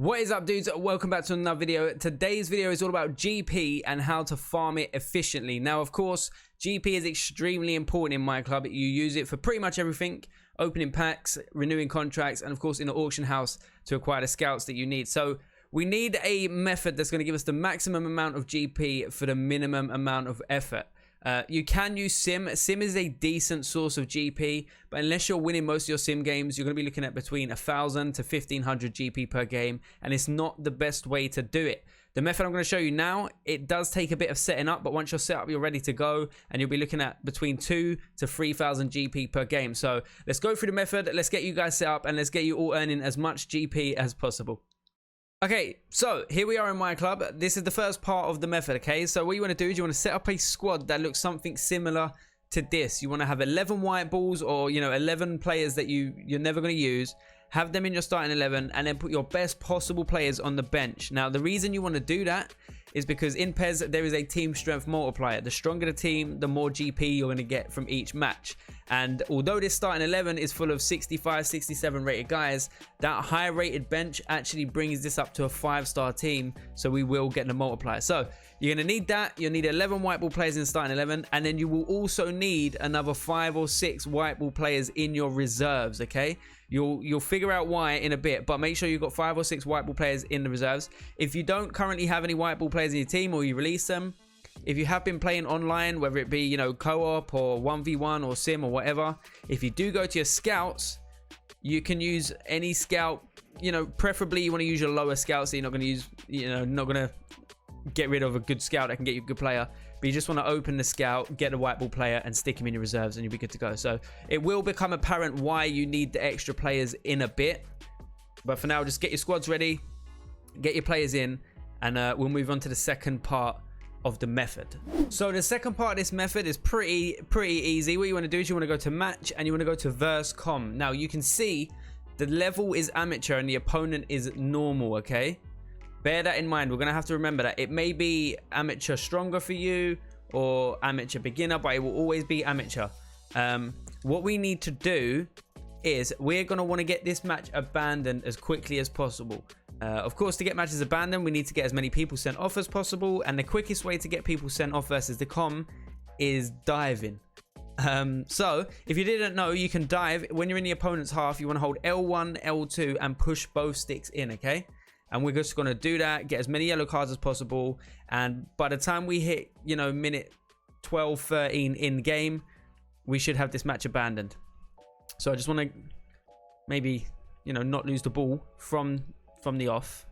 What is up, dudes? Welcome back to another video. Today's video is all about GP and how to farm it efficiently. Now, of course, GP is extremely important in MyClub. You use it for pretty much everything: opening packs, renewing contracts, and of course in the auction house to acquire the scouts that you need. So we need a method that's going to give us the maximum amount of GP for the minimum amount of effort. You can use Sim. Sim is a decent source of GP, but unless you're winning most of your Sim games, you're going to be looking at between 1,000 to 1,500 GP per game, and it's not the best way to do it. The method I'm going to show you now, it does take a bit of setting up, but once you're set up, you're ready to go, and you'll be looking at between 2,000 to 3,000 GP per game. So let's go through the method, let's get you guys set up, and let's get you all earning as much GP as possible. Okay, so here we are in MyClub. This is the first part of the method, okay? So what you want to do is you want to set up a squad that looks something similar to this. You want to have 11 white balls, or, 11 players that you're never going to use. Have them in your starting 11, and then put your best possible players on the bench. Now, the reason you want to do that is because in PES, there is a team strength multiplier. The stronger the team, the more GP you're going to get from each match. And although this starting 11 is full of 65, 67 rated guys, that high rated bench actually brings this up to a 5-star team. So we will get the multiplier. So you're going to need that. You'll need 11 white ball players in starting 11. And then you will also need another 5 or 6 white ball players in your reserves, okay? You'll figure out why in a bit, but make sure you've got 5 or 6 white ball players in the reserves. If you don't currently have any white ball players in your team, or you release them, if you have been playing online, whether it be, co-op or 1v1 or sim or whatever, if you do go to your scouts, you can use any scout. Preferably you want to use your lower scout, so you're not going to use, not going to get rid of a good scout that can get you a good player. But you just want to open the scout, get a white ball player, and stick him in your reserves, and you'll be good to go. So it will become apparent why you need the extra players in a bit. But for now, just get your squads ready, get your players in, and we'll move on to the second part of the method. So the second part of this method is pretty easy. What you want to do is you want to go to match, and you want to go to verse com. Now you can see the level is amateur and the opponent is normal, okay? Bear that in mind. We're going to have to remember that it may be amateur stronger for you or amateur beginner, but it will always be amateur. What we need to do is we're going to want to get this match abandoned as quickly as possible. Of course, to get matches abandoned, we need to get as many people sent off as possible. And the quickest way to get people sent off versus the com is diving. So if you didn't know, you can dive when you're in the opponent's half. You want to hold L1, L2 and push both sticks in, okay? And we're just going to do that, get as many yellow cards as possible. And by the time we hit, minute 12, 13 in game, we should have this match abandoned. So I just want to maybe, not lose the ball from the off.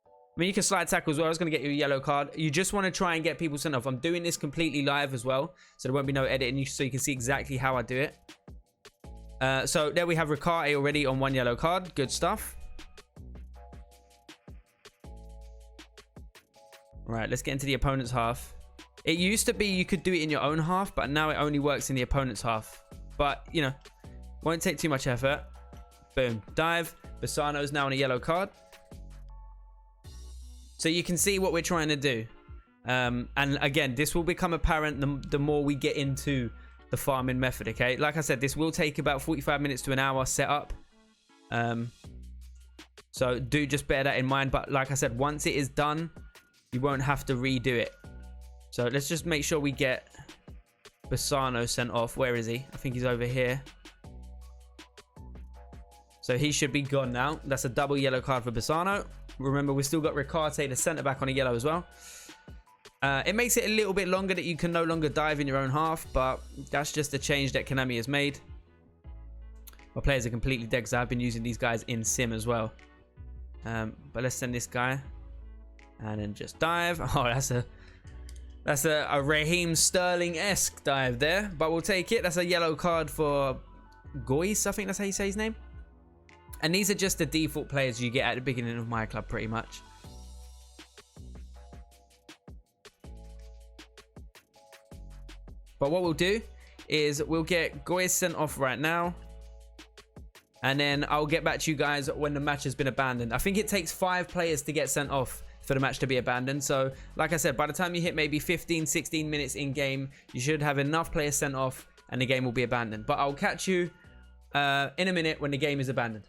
I mean, you can slide tackle as well. I was going to get you a yellow card. You just want to try and get people sent off. I'm doing this completely live as well, so there won't be no editing, so you can see exactly how I do it. So there we have Ricarte already on 1 yellow card. Good stuff. Right, let's get into the opponent's half. It used to be you could do it in your own half, but now it only works in the opponent's half. But, won't take too much effort. Boom. Dive. Bassano's now on a yellow card. So you can see what we're trying to do. And again, this will become apparent the more we get into the farming method, okay? Like I said, this will take about 45 minutes to an hour set up. So do just bear that in mind. But like I said, once it is done, you won't have to redo it. So let's just make sure we get Bassano sent off. Where is he? I think he's over here. So he should be gone now. That's a double yellow card for Bassano. Remember, we've still got Ricarte, the centre back, on a yellow as well. It makes it a little bit longer that you can no longer dive in your own half, but that's just a change that Konami has made. My players are completely dead because I've been using these guys in Sim as well. But let's send this guy. And then just dive. Oh, that's a Raheem Sterling-esque dive there. But we'll take it. That's a yellow card for Goyce. I think that's how you say his name. And these are just the default players you get at the beginning of MyClub, pretty much. But what we'll do is we'll get Goyce sent off right now. And then I'll get back to you guys when the match has been abandoned. I think it takes 5 players to get sent off for the match to be abandoned. So like I said, by the time you hit maybe 15, 16 minutes in game, you should have enough players sent off and the game will be abandoned. But I'll catch you in a minute when the game is abandoned.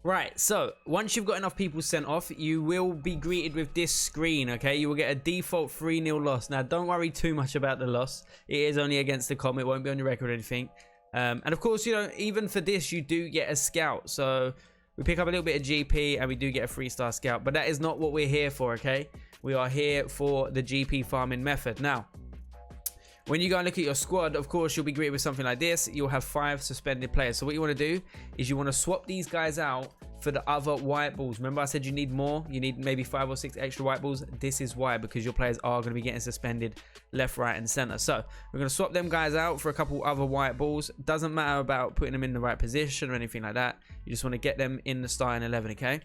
Right, so once you've got enough people sent off, you will be greeted with this screen, okay? You will get a default 3-0 loss. Now, don't worry too much about the loss. It is only against the com. It won't be on your record or anything. And of course, you know, even for this, you do get a scout. So we pick up a little bit of GP and we do get a 3-star scout. But that is not what we're here for, okay? We are here for the GP farming method. Now, when you go and look at your squad, of course, you'll be greeted with something like this. You'll have 5 suspended players. So what you want to do is you want to swap these guys out for the other white balls. Remember I said you need more? You need maybe 5 or 6 extra white balls. This is why, because your players are going to be getting suspended left, right, and center. So we're going to swap them guys out for a couple other white balls. Doesn't matter about putting them in the right position or anything like that. You just want to get them in the starting 11, okay?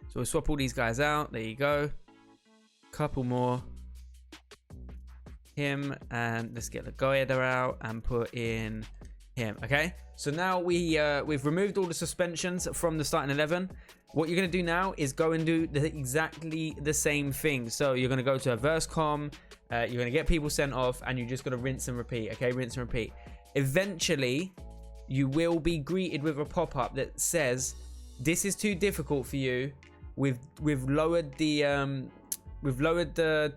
So we'll swap all these guys out. There you go. Couple more. Him, and let's get the Goyeda out and put in him. Okay, so now we've removed all the suspensions from the starting 11. What you're going to do now is go and do exactly the same thing. So you're going to go to a verse com, you're going to get people sent off, and you're just going to rinse and repeat. Okay, rinse and repeat. Eventually you will be greeted with a pop-up that says this is too difficult for you. We've lowered the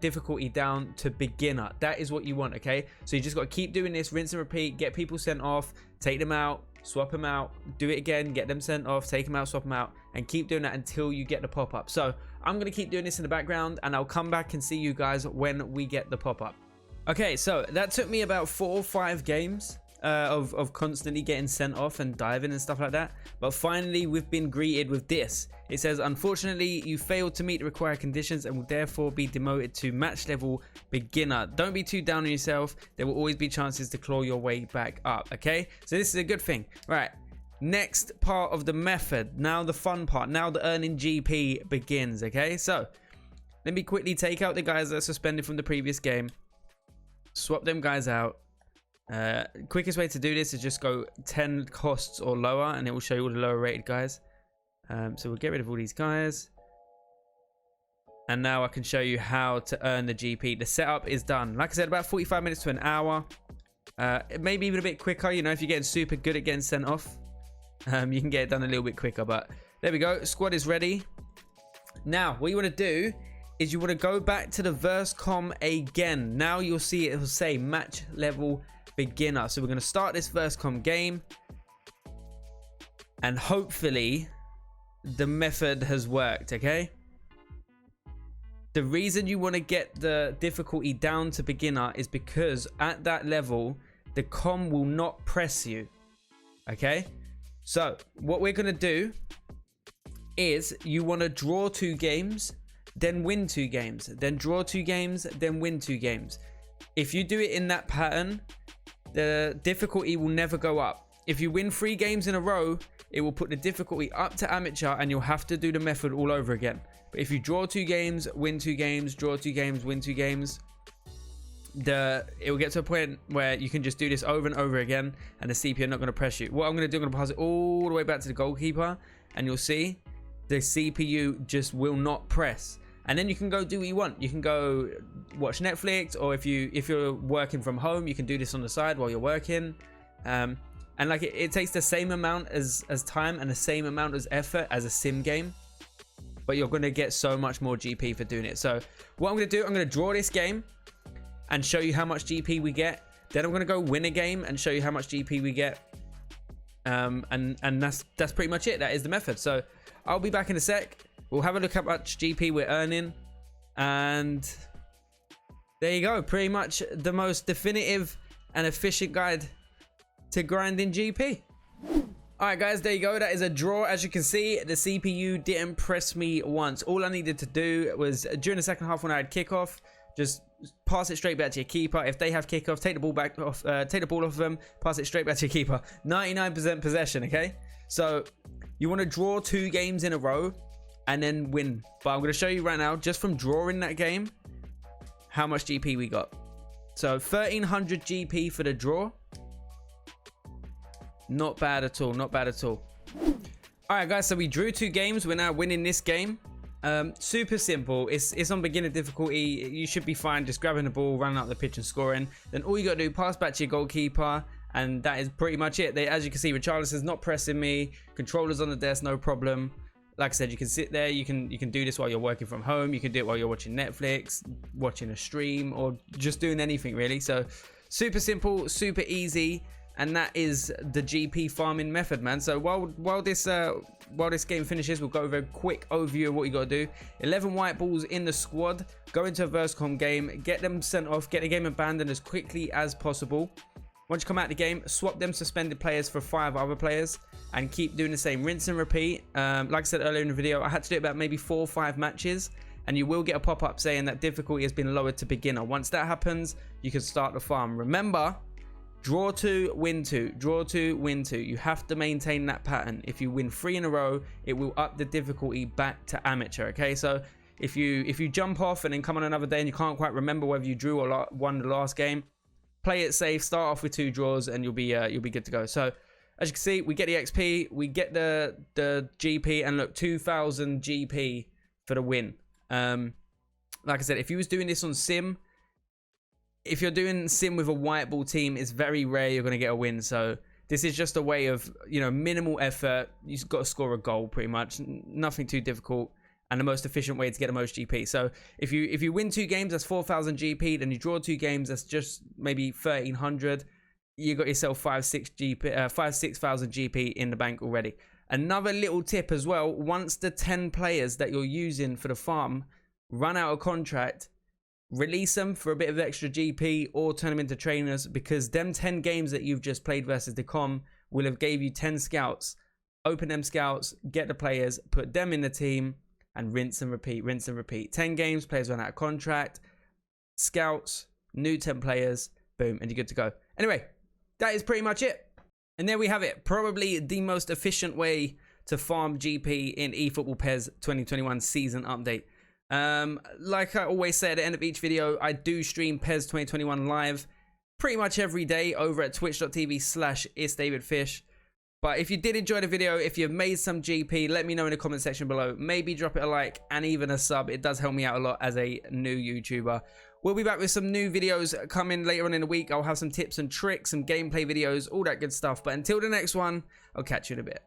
difficulty down to beginner. That is what you want, okay? So you just got to keep doing this, rinse and repeat, get people sent off, take them out, swap them out, do it again, get them sent off, take them out, swap them out, and keep doing that until you get the pop-up. So I'm going to keep doing this in the background, and I'll come back and see you guys when we get the pop-up. Okay, so that took me about 4 or 5 games of constantly getting sent off and diving and stuff like that. But finally, we've been greeted with this. It says, unfortunately, you failed to meet the required conditions and will therefore be demoted to match level beginner. Don't be too down on yourself. There will always be chances to claw your way back up. Okay, so this is a good thing. Right, next part of the method. Now the fun part. Now the earning GP begins. Okay, so let me quickly take out the guys that are suspended from the previous game. Swap them guys out. Quickest way to do this is just go 10 costs or lower, and it will show you all the lower rated guys. So we'll get rid of all these guys, and now I can show you how to earn the GP. The setup is done, like I said, about 45 minutes to an hour, maybe even a bit quicker. You know, if you're getting super good at getting sent off, you can get it done a little bit quicker. But there we go, squad is ready. Now what you want to do is you want to go back to the verse com again. Now you'll see it will say match level beginner. So we're going to start this verse com game, and hopefully the method has worked. Okay, the reason you want to get the difficulty down to beginner is because at that level the com will not press you. Okay, so what we're going to do is you want to draw 2 games, then win 2 games, then draw 2 games, then win 2 games. If you do it in that pattern, the difficulty will never go up. If you win 3 games in a row, it will put the difficulty up to amateur, and you'll have to do the method all over again. But if you draw 2 games, win 2 games, draw 2 games, win 2 games, it will get to a point where you can just do this over and over again, and the CPU are not going to press you. What I'm going to do, I'm going to pass it all the way back to the goalkeeper, and you'll see the CPU just will not press. And then you can go do what you want. You can go watch Netflix, or if you're working from home, you can do this on the side while you're working. And like it takes the same amount as time and the same amount as effort as a sim game, but you're going to get so much more GP for doing it. So what I'm going to do, I'm going to draw this game and show you how much GP we get. Then I'm going to go win a game and show you how much GP we get. And that's pretty much it. That is the method. So I'll be back in a sec. We'll have a look at how much GP we're earning, and there you go. Pretty much the most definitive and efficient guide to grinding GP. Alright guys, there you go. That is a draw. As you can see, the CPU didn't press me once. All I needed to do was, during the second half when I had kickoff, just pass it straight back to your keeper. If they have kickoff, take the ball back off, take the ball off of them, pass it straight back to your keeper. 99% possession, okay? So you want to draw 2 games in a row and then win. But I'm going to show you right now, just from drawing that game, how much GP we got. So 1300 GP for the draw. Not bad at all, not bad at all. Alright guys, so we drew 2 games. We're now winning this game. Super simple. It's on beginner difficulty. You should be fine just grabbing the ball, running up the pitch and scoring. Then all you got to do, pass back to your goalkeeper And that is pretty much it. As you can see, Richarlison's not pressing me. Controllers on the desk, no problem. Like I said, you can sit there. You can do this while you're working from home. You can do it while you're watching Netflix, watching a stream, or just doing anything really. So super simple, super easy. And that is the GP farming method, man. So while this game finishes, we'll go over a quick overview of what you got to do. 11 white balls in the squad. Go into a Verscom game. Get them sent off. Get the game abandoned as quickly as possible. Once you come out of the game, swap them suspended players for 5 other players. And keep doing the same. Rinse and repeat. Like I said earlier in the video, I had to do it about maybe 4 or 5 matches. And you will get a pop-up saying that difficulty has been lowered to beginner. Once that happens, you can start the farm. Remember, draw 2, win 2, draw 2, win 2. You have to maintain that pattern. If you win 3 in a row, it will up the difficulty back to amateur. Okay, so if you jump off and then come on another day and you can't quite remember whether you drew or won the last game, play it safe. Start off with 2 draws and you'll be good to go. So as you can see, we get the XP, we get the GP, and look, 2,000 GP for the win. Like I said, if you was doing this on Sim. If you're doing Sim with a white ball team, it's very rare you're going to get a win. So this is just a way of, minimal effort. You've got to score a goal pretty much. Nothing too difficult. And the most efficient way to get the most GP. So if you win 2 games, that's 4,000 GP. Then you draw 2 games, that's just maybe 1,300. You got yourself 6,000 GP in the bank already. Another little tip as well. Once the 10 players that you're using for the farm run out of contract, release them for a bit of extra GP or turn them into trainers, because them 10 games that you've just played versus the com will have gave you 10 scouts. Open them scouts, get the players, put them in the team, and rinse and repeat, rinse and repeat. 10 games, players run out of contract, scouts, new 10 players, boom, and you're good to go. Anyway, that is pretty much it. And there we have it. Probably the most efficient way to farm GP in eFootball PES 2021 season update. Like I always say at the end of each video, I do stream PES 2021 live pretty much every day over at twitch.tv/itsdavidfish. But if you did enjoy the video, if you've made some GP, let me know in the comment section below. Maybe drop it a like and even a sub. It does help me out a lot as a new YouTuber. We'll be back with some new videos coming later on in the week. I'll have some tips and tricks, some gameplay videos, all that good stuff. But until the next one, I'll catch you in a bit.